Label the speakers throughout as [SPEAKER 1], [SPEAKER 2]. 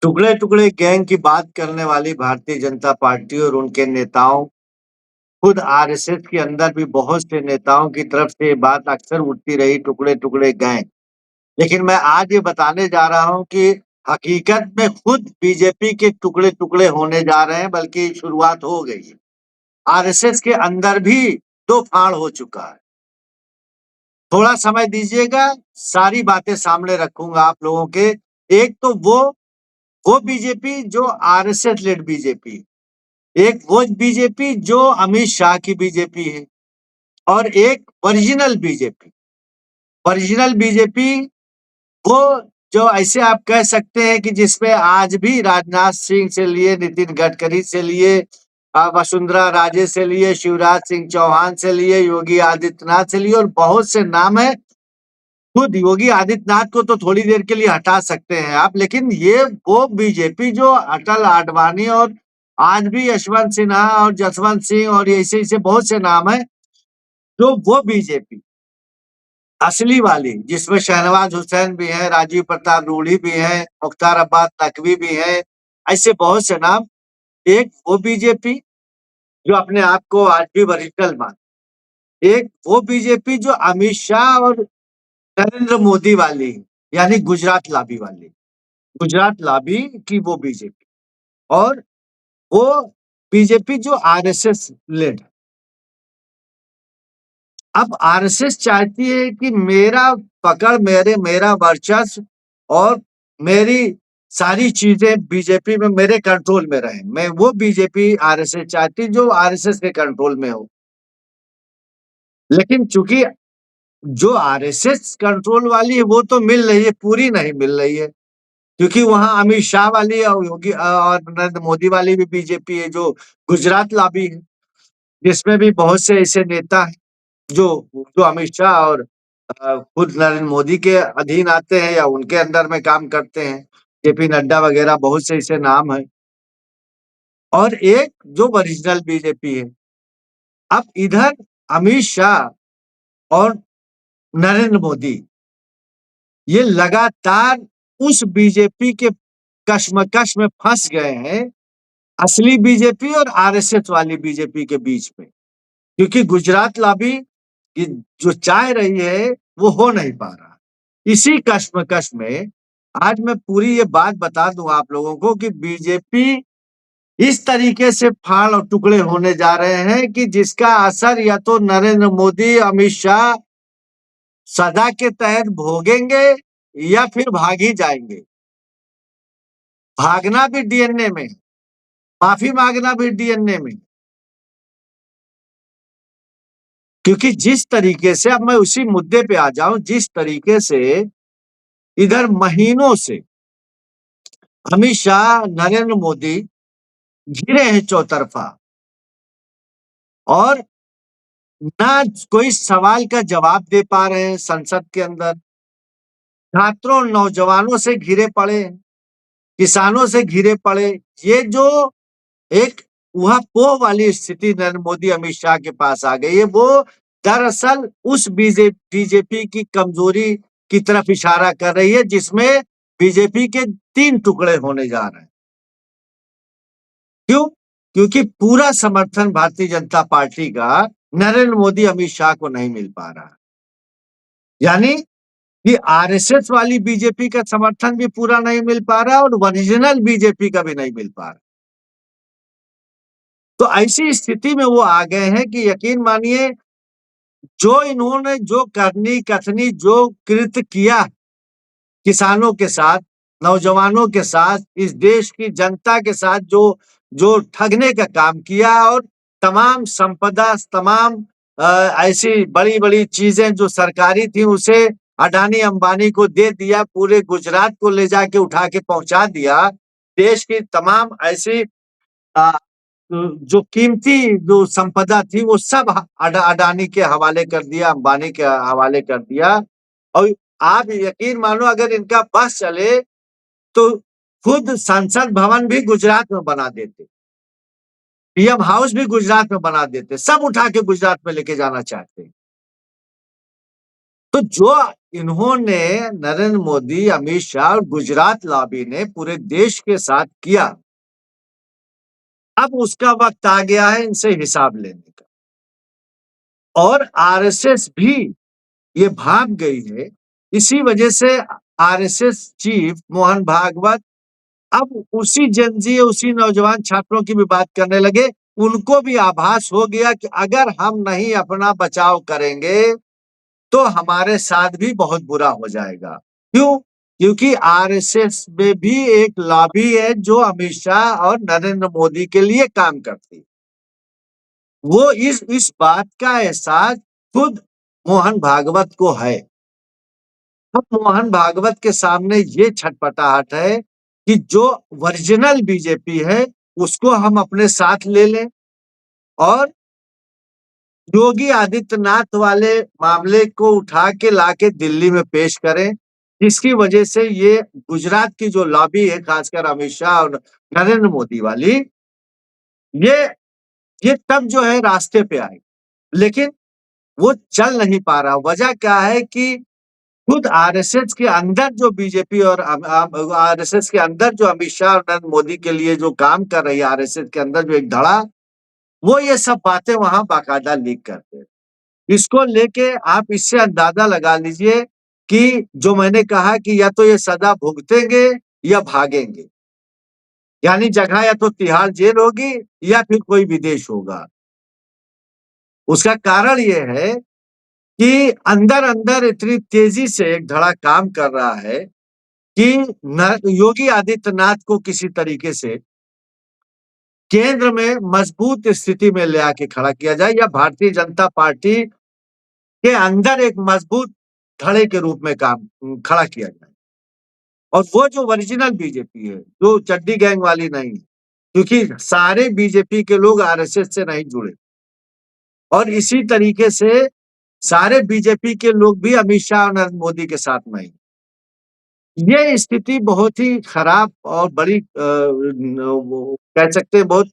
[SPEAKER 1] टुकड़े टुकड़े गैंग की बात करने वाली भारतीय जनता पार्टी और उनके नेताओं, खुद आरएसएस के अंदर भी बहुत से नेताओं की तरफ से ये बात अक्सर उठती रही, टुकड़े टुकड़े गैंग। लेकिन मैं आज ये बताने जा रहा हूं कि हकीकत में खुद बीजेपी के टुकड़े टुकड़े होने जा रहे हैं, बल्कि शुरुआत हो गई है। आरएसएस के अंदर भी दो फाड़ हो चुका है। थोड़ा समय दीजिएगा, सारी बातें सामने रखूंगा आप लोगों के। एक तो वो बीजेपी जो आरएसएस लेड बीजेपी, एक वो बीजेपी जो अमित शाह की बीजेपी है, और एक ओरिजिनल बीजेपी। ओरिजिनल बीजेपी वो जो ऐसे आप कह सकते हैं कि जिसमें आज भी राजनाथ सिंह से लिए, नितिन गडकरी से लिए, वसुंधरा राजे से लिए, शिवराज सिंह चौहान से लिए, योगी आदित्यनाथ से लिए, और बहुत से नाम है। खुद योगी आदित्यनाथ को तो थोड़ी देर के लिए हटा सकते हैं आप, लेकिन ये वो बीजेपी जो अटल आडवाणी और आज भी यशवंत सिन्हा और जसवंत सिंह और ऐसे ऐसे बहुत से नाम है, जो वो बीजेपी असली वाली, जिसमें शहनवाज हुसैन भी है, राजीव प्रताप रूढ़ी भी है, मुख्तार अब्बास नकवी भी है, ऐसे बहुत से नाम। एक वो बीजेपी जो अपने आप को आज भी ओरिजिनल मान, एक वो बीजेपी जो अमित शाह और नरेंद्र मोदी वाली, यानी गुजरात लाबी वाली, गुजरात लाबी की वो बीजेपी, और वो बीजेपी जो आरएसएस लेड। अब आरएसएस चाहती है कि मेरा पकड़, मेरा वर्चस्व और मेरी सारी चीजें बीजेपी में मेरे कंट्रोल में रहे। मैं वो बीजेपी आरएसएस चाहती जो आरएसएस के कंट्रोल में हो। लेकिन चूंकि जो आरएसएस कंट्रोल वाली है वो तो मिल रही है, पूरी नहीं मिल रही है, क्योंकि वहां अमित शाह वाली और योगी और नरेंद्र मोदी वाली भी बीजेपी है जो गुजरात लाबी है, जिसमें भी बहुत से ऐसे नेता हैं जो जो अमित शाह और खुद नरेंद्र मोदी के अधीन आते हैं या उनके अंदर में काम करते हैं। जेपी नड्डा वगैरह बहुत से ऐसे नाम हैं, और एक जो ओरिजिनल बीजेपी है। अब इधर अमित शाह और नरेंद्र मोदी ये लगातार उस बीजेपी के कश्मकश में फंस गए हैं, असली बीजेपी और आरएसएस वाली बीजेपी के बीच में, क्योंकि गुजरात लॉबी की जो चाह रही है वो हो नहीं पा रहा। इसी कश्मकश में आज मैं पूरी ये बात बता दूं आप लोगों को कि बीजेपी इस तरीके से फाड़ और टुकड़े होने जा रहे हैं कि जिसका असर या तो नरेंद्र मोदी, अमित शाह सदा के तहत भोगेंगे या फिर भाग ही जाएंगे। भागना भी डीएनए में, माफी मांगना भी डीएनए में। क्योंकि जिस तरीके से, अब मैं उसी मुद्दे पे आ जाऊं, जिस तरीके से इधर महीनों से अमित शाह, नरेंद्र मोदी घिरे हैं चौतरफा, और ना कोई सवाल का जवाब दे पा रहे हैं संसद के अंदर, छात्रों नौजवानों से घिरे पड़े, किसानों से घिरे पड़े। ये जो एक ऊहापोह वाली स्थिति नरेंद्र मोदी अमित शाह के पास आ गई है, वो दरअसल उस बीजेपी की कमजोरी की तरफ इशारा कर रही है, जिसमें बीजेपी के 3 टुकड़े होने जा रहे हैं। क्यों? क्योंकि पूरा समर्थन भारतीय जनता पार्टी का नरेंद्र मोदी, अमित शाह को नहीं मिल पा रहा, यानी कि आरएसएस वाली बीजेपी का समर्थन भी पूरा नहीं मिल पा रहा और ओरिजिनल बीजेपी का भी नहीं मिल पा रहा। तो ऐसी स्थिति में वो आ गए हैं कि यकीन मानिए, जो इन्होंने जो करनी कथनी जो कृत्य किया किसानों के साथ, नौजवानों के साथ, इस देश की जनता के साथ जो जो ठगने का काम किया, और तमाम संपदा, तमाम ऐसी बड़ी-बड़ी चीजें जो सरकारी थी उसे अडानी अंबानी को दे दिया, पूरे गुजरात को ले जाके उठा के पहुंचा दिया। देश की तमाम ऐसी अ, जो कीमती जो संपदा थी वो सब अडानी के हवाले कर दिया, अंबानी के हवाले कर दिया। और आप यकीन मानो, अगर इनका बस चले तो खुद संसद भवन भी गुजरात में बना देते, पीएम हाउस भी गुजरात में बना देते, सब उठा के गुजरात में लेके जाना चाहते हैं। तो जो इन्होंने नरेंद्र मोदी, अमित शाह और गुजरात लॉबी ने पूरे देश के साथ किया। अब उसका वक्त आ गया है इनसे हिसाब लेने का। और आरएसएस भी ये भाग गई है। इसी वजह से आरएसएस चीफ मोहन भागवत अब उसी जनजी, उसी नौजवान छात्रों की भी बात करने लगे। उनको भी आभास हो गया कि अगर हम नहीं अपना बचाव करेंगे तो हमारे साथ भी बहुत बुरा हो जाएगा। क्यों? क्योंकि आरएसएस में भी एक लॉबी है जो अमित शाह और नरेंद्र मोदी के लिए काम करती। वो इस बात का एहसास खुद मोहन भागवत को है। अब मोहन भागवत के सामने ये छटपटाहट है कि जो ओरिजिनल बीजेपी है उसको हम अपने साथ ले लें और योगी आदित्यनाथ वाले मामले को उठा के लाके दिल्ली में पेश करें, जिसकी वजह से ये गुजरात की जो लॉबी है, खासकर अमित शाह और नरेंद्र मोदी वाली, ये ये तब जो है रास्ते पे आई। लेकिन वो चल नहीं पा रहा। वजह क्या है कि खुद आरएसएस के अंदर जो बीजेपी और आरएसएस के अंदर जो अमित शाह और नरेंद्र मोदी के लिए जो काम कर रही है, आरएसएस के अंदर जो एक धड़ा, वो ये सब बातें वहां बाकायदा लीक करते हैं। इसको लेके आप इससे अंदाजा लगा लीजिए कि जो मैंने कहा कि या तो ये सजा भुगतेंगे या भागेंगे। यानी जगह या तो तिहाड़ जेल होगी या फिर कोई विदेश होगा। उसका कारण ये है कि अंदर-अंदर इतनी तेजी से एक धड़ा काम कर रहा है कि योगी आदित्यनाथ को किसी तरीके से केंद्र में मजबूत स्थिति में ले आके खड़ा किया जाए या भारतीय जनता पार्टी के अंदर एक मजबूत धड़े के रूप में काम खड़ा किया जाए। और वो जो ओरिजिनल बीजेपी है, जो चड्डी गैंग वाली नहीं, क्योंकि सारे बीजेपी के लोग आरएसएस से नहीं जुड़े और इसी तरीके से सारे बीजेपी के लोग भी अमित शाह और नरेंद्र मोदी के साथ नहीं। ये स्थिति बहुत ही खराब और बड़ी वो कह सकते हैं बहुत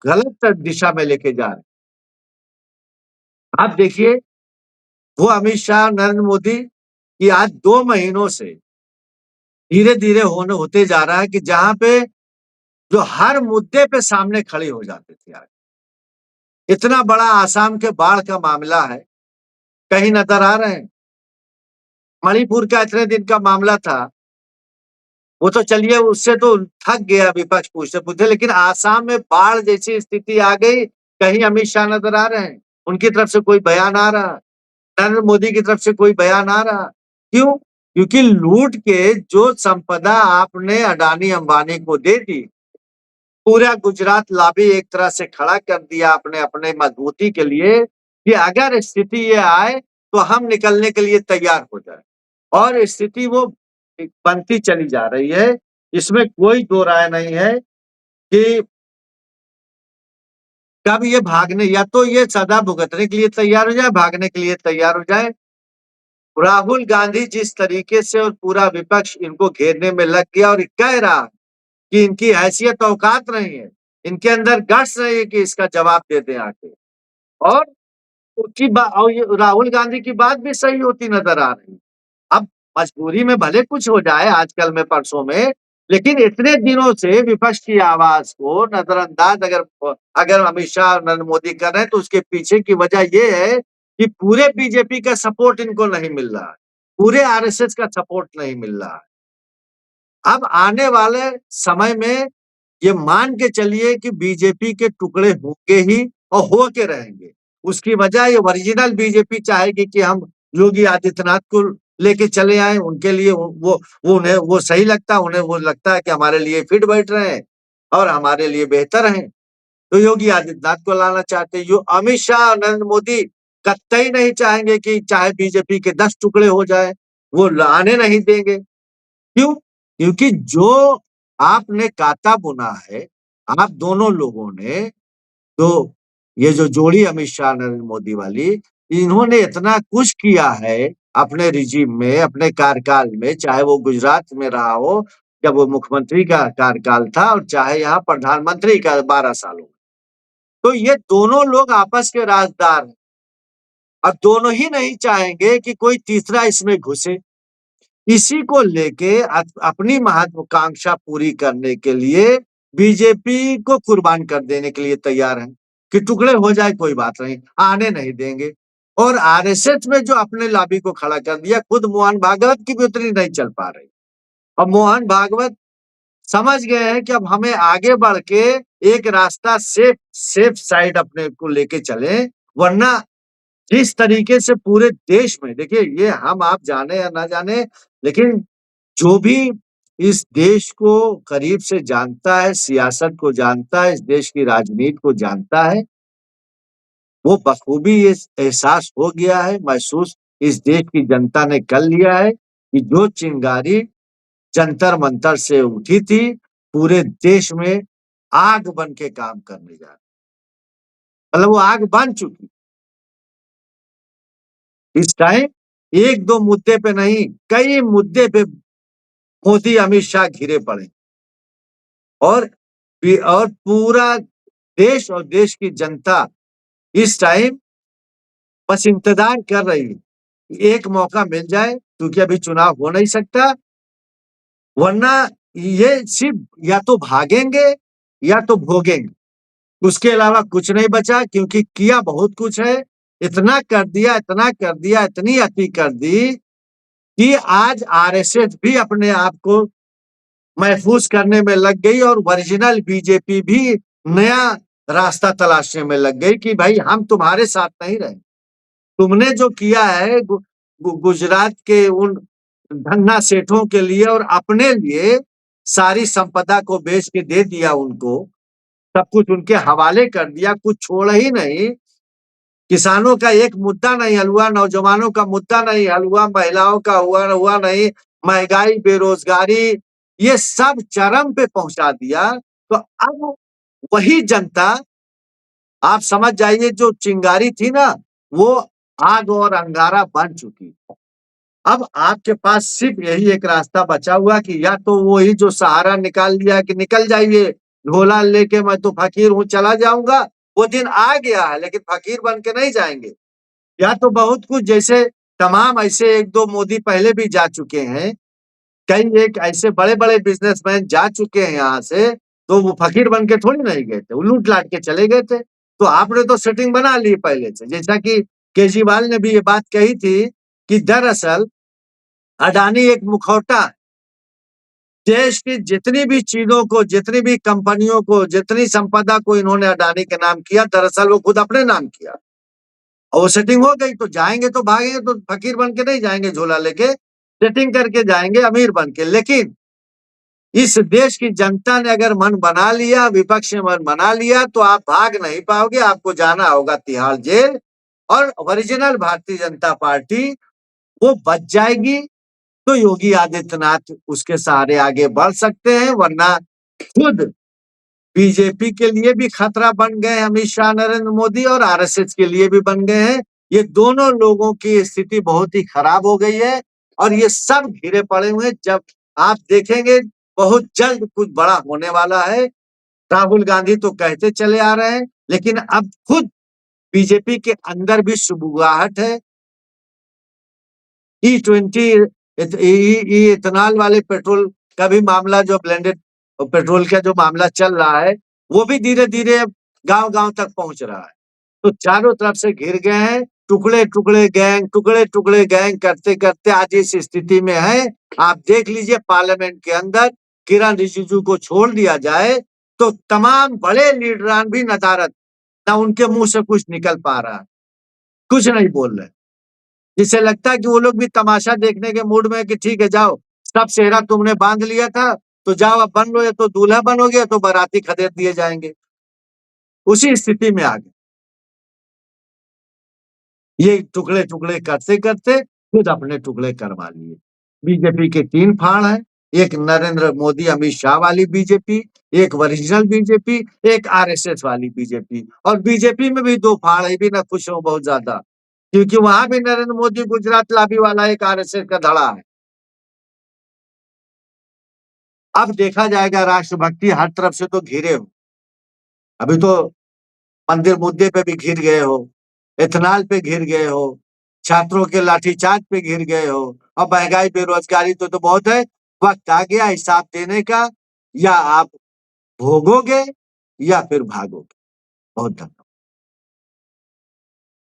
[SPEAKER 1] गलत दिशा में लेके जा रहे हैं। आप देखिए वो अमित शाह, नरेंद्र मोदी की आज 2 महीनों से धीरे-धीरे होते जा रहा है कि जहाँ पे जो हर मुद्दे पे सामने खड़े हो जाते थे आज। इतना बड़ा आसाम के बाढ़ का मामला है, कहीं नजर आ रहे हैं? मणिपुर का इतने दिन का मामला था, वो तो चलिए उससे तो थक गया विपक्ष पूछते-पूछते, लेकिन आसाम में बाढ़ जैसी स्थिति आ गई, कहीं अमित शाह नजर आ रहे हैं? उनकी तरफ से कोई बयान आ रहा? नरेंद्र मोदी की तरफ से कोई बयान आ रहा? क्यों? क्योंकि लूट के जो संपदा आपने अडानी अंबानी को दे दी, पूरा गुजरात लॉबी एक तरह से खड़ा कर दिया अपने अपने मजबूती के लिए कि अगर स्थिति ये आए तो हम निकलने के लिए तैयार हो जाए। और स्थिति वो बनती चली जा रही है। इसमें कोई दो राय नहीं है कि कब ये भागने या तो ये सजा भुगतने के लिए तैयार हो जाए, भागने के लिए तैयार हो जाए। राहुल गांधी जिस तरीके से और पूरा विपक्ष इनको घेरने में लग गया और कह रहा कि इनकी हैसियत औकात नहीं है, इनके अंदर गट्स नहीं है कि इसका जवाब दे दें आके। और और ये राहुल गांधी की बात भी सही होती नजर आ रही है। अब मजबूरी में भले कुछ हो जाए आजकल में परसों में, लेकिन इतने दिनों से विपक्ष की आवाज को नजरअंदाज अगर अगर अमित शाह और नरेंद्र मोदी कर रहे हैं तो उसके पीछे की वजह ये है कि पूरे बीजेपी का सपोर्ट इनको नहीं मिल रहा है, पूरे आरएसएस का सपोर्ट नहीं मिल रहा है। अब आने वाले समय में ये मान के चलिए कि बीजेपी के टुकड़े होंगे ही और हो के रहेंगे। उसकी वजह ये ओरिजिनल बीजेपी चाहेगी कि हम योगी आदित्यनाथ को लेके चले आए, उनके लिए वो उन्हें वो सही लगता है, उन्हें वो लगता है कि हमारे लिए फिट बैठ रहे हैं और हमारे लिए बेहतर हैं। तो योगी आदित्यनाथ को लाना चाहते हैं। यो अमित शाह और नरेंद्र मोदी कतई नहीं चाहेंगे कि चाहे बीजेपी के 10 टुकड़े हो जाए, वो लाने नहीं देंगे। क्यों? क्योंकि जो आपने काता बुना है, आप दोनों लोगों ने, तो ये जो जोड़ी अमित शाह नरेंद्र मोदी वाली, इन्होंने इतना कुछ किया है अपने रिजीम में, अपने कार्यकाल में, चाहे वो गुजरात में रहा हो, जब वो मुख्यमंत्री का कार्यकाल था और चाहे यहाँ प्रधानमंत्री का 12 सालों में। तो ये दोनों लोग आपस के राजदार हैं। अब दोनों ही नहीं चाहेंगे कि कोई तीसरा इसमें घुसे। इसी को लेके अपनी महत्वाकांक्षा पूरी करने के लिए बीजेपी को कुर्बान कर देने के लिए तैयार हैं कि टुकड़े हो जाए कोई बात नहीं, आने नहीं देंगे। और आरएसएस में जो अपने लॉबी को खड़ा कर दिया, खुद मोहन भागवत की भी उतनी नहीं चल पा रही। अब मोहन भागवत समझ गए हैं कि अब हमें आगे बढ़ के एक रास्ता सेफ सेफ साइड अपने को लेके चले, वरना जिस तरीके से पूरे देश में, देखिए ये हम आप जाने या ना जाने, लेकिन जो भी इस देश को करीब से जानता है, सियासत को जानता है, इस देश की राजनीति को जानता है, वो बखूबी ये एहसास हो गया है, महसूस इस देश की जनता ने कर लिया है कि जो चिंगारी जंतर मंतर से उठी थी, पूरे देश में आग बन के काम करने जा रही, मतलब वो आग बन चुकी। इस टाइम एक दो मुद्दे पे नहीं, कई मुद्दे पे मोदी अमित शाह घिरे पड़े, और और पूरा देश और देश की जनता इस टाइम बस इंतजार कर रही है, एक मौका मिल जाए, क्योंकि अभी चुनाव हो नहीं सकता, वरना ये सिर्फ या तो भागेंगे या तो भोगेंगे, उसके अलावा कुछ नहीं बचा, क्योंकि किया बहुत कुछ है। इतना कर दिया, इतना कर दिया, इतनी अति कर दी कि आज आरएसएस भी अपने आप को महफूज करने में लग गई, और ओरिजिनल बीजेपी भी नया रास्ता तलाशने में लग गई कि भाई हम तुम्हारे साथ नहीं रहे। तुमने जो किया है गुजरात के उन धन्ना सेठों के लिए और अपने लिए सारी संपदा को बेच के दे दिया उनको, सब कुछ उनके हवाले कर दिया, कुछ छोड़ ही नहीं। किसानों का एक मुद्दा नहीं हल हुआ, नौजवानों का मुद्दा नहीं हल हुआ, महिलाओं का हुआ नहीं, महंगाई, बेरोजगारी, ये सब चरम पे पहुंचा दिया। तो अब वही जनता, आप समझ जाइए, जो चिंगारी थी ना, वो आग और अंगारा बन चुकी। अब आपके पास सिर्फ यही एक रास्ता बचा हुआ कि या तो वही जो सहारा निकाल लिया कि निकल जाइए, झोला लेके मैं तो फकीर हूं चला जाऊंगा, वो दिन आ गया है, लेकिन फकीर बन के नहीं जाएंगे। या तो बहुत कुछ, जैसे तमाम ऐसे एक दो मोदी पहले भी जा चुके हैं, कई एक ऐसे बड़े बड़े बिजनेसमैन जा चुके हैं यहाँ से, तो वो फकीर बन के थोड़ी नहीं गए थे, वो लूट लाट के चले गए थे। तो आपने तो सेटिंग बना ली पहले से, जैसा कि केजरीवाल ने भी ये बात कही थी कि दरअसल अडानी एक मुखौटा, देश की जितनी भी चीजों को, जितनी भी कंपनियों को, जितनी संपदा को इन्होंने अडानी के नाम किया, दरअसल वो खुद अपने नाम किया। और वो सेटिंग हो गई, तो जाएंगे तो भागेंगे, तो फकीर बन के नहीं जाएंगे झोला लेके, सेटिंग करके जाएंगे अमीर बन के। लेकिन इस देश की जनता ने अगर मन बना लिया, विपक्ष ने मन बना लिया, तो आप भाग नहीं पाओगे, आपको जाना होगा तिहाड़ जेल। और ओरिजिनल भारतीय जनता पार्टी वो बच जाएगी, तो योगी आदित्यनाथ उसके सहारे आगे बढ़ सकते हैं, वरना खुद बीजेपी के लिए भी खतरा बन गए अमित शाह, नरेंद्र मोदी, और आरएसएस के लिए भी बन गए हैं। ये दोनों लोगों की स्थिति बहुत ही खराब हो गई है, और ये सब घिरे पड़े हुए हैं। जब आप देखेंगे बहुत जल्द कुछ बड़ा होने वाला है। राहुल गांधी तो कहते चले आ रहे हैं, लेकिन अब खुद बीजेपी के अंदर भी सुबुगाहट है। E20 इथेनॉल वाले पेट्रोल का भी मामला, जो ब्लेंडेड पेट्रोल का जो मामला चल रहा है, वो भी धीरे धीरे गांव गांव तक पहुंच रहा है। तो चारों तरफ से घिर गए हैं, टुकड़े टुकड़े गैंग करते करते आज इस स्थिति में है। आप देख लीजिए, पार्लियामेंट के अंदर किरण रिजिजू को छोड़ दिया जाए, तो तमाम बड़े लीडरान भी नदारद, ना उनके मुंह से कुछ निकल पा रहा, कुछ नहीं बोल रहे, जिससे लगता है कि वो लोग भी तमाशा देखने के मूड में, कि ठीक है जाओ, सब सेहरा तुमने बांध लिया था, तो जाओ अब बन लो, या तो दूल्हा बनोगे या तो बाराती खदेड़ दिए जाएंगे। उसी स्थिति में आ गए, ये टुकड़े टुकड़े करते करते खुद अपने टुकड़े करवा लिए। बीजेपी के तीन फाड़ है, एक नरेंद्र मोदी अमित शाह वाली बीजेपी, एक ओरिजिनल बीजेपी, एक आरएसएस वाली बीजेपी। और बीजेपी में भी दो फाड़ है, भी ना खुश हो बहुत ज्यादा, क्योंकि वहां भी नरेंद्र मोदी गुजरात लाबी वाला एक आरएसएस का धड़ा है। अब देखा जाएगा, राष्ट्रभक्ति हर तरफ से तो घिरे हो, अभी तो मंदिर मुद्दे पे भी घिर गए हो, इथेनॉल पे घिर गए हो, छात्रों के लाठीचार्ज पे घिर गए हो और महंगाई बेरोजगारी तो बहुत है। वक्त आ गया हिसाब देने का, या आप भोगोगे या फिर भागोगे। बहुत धन्यवाद।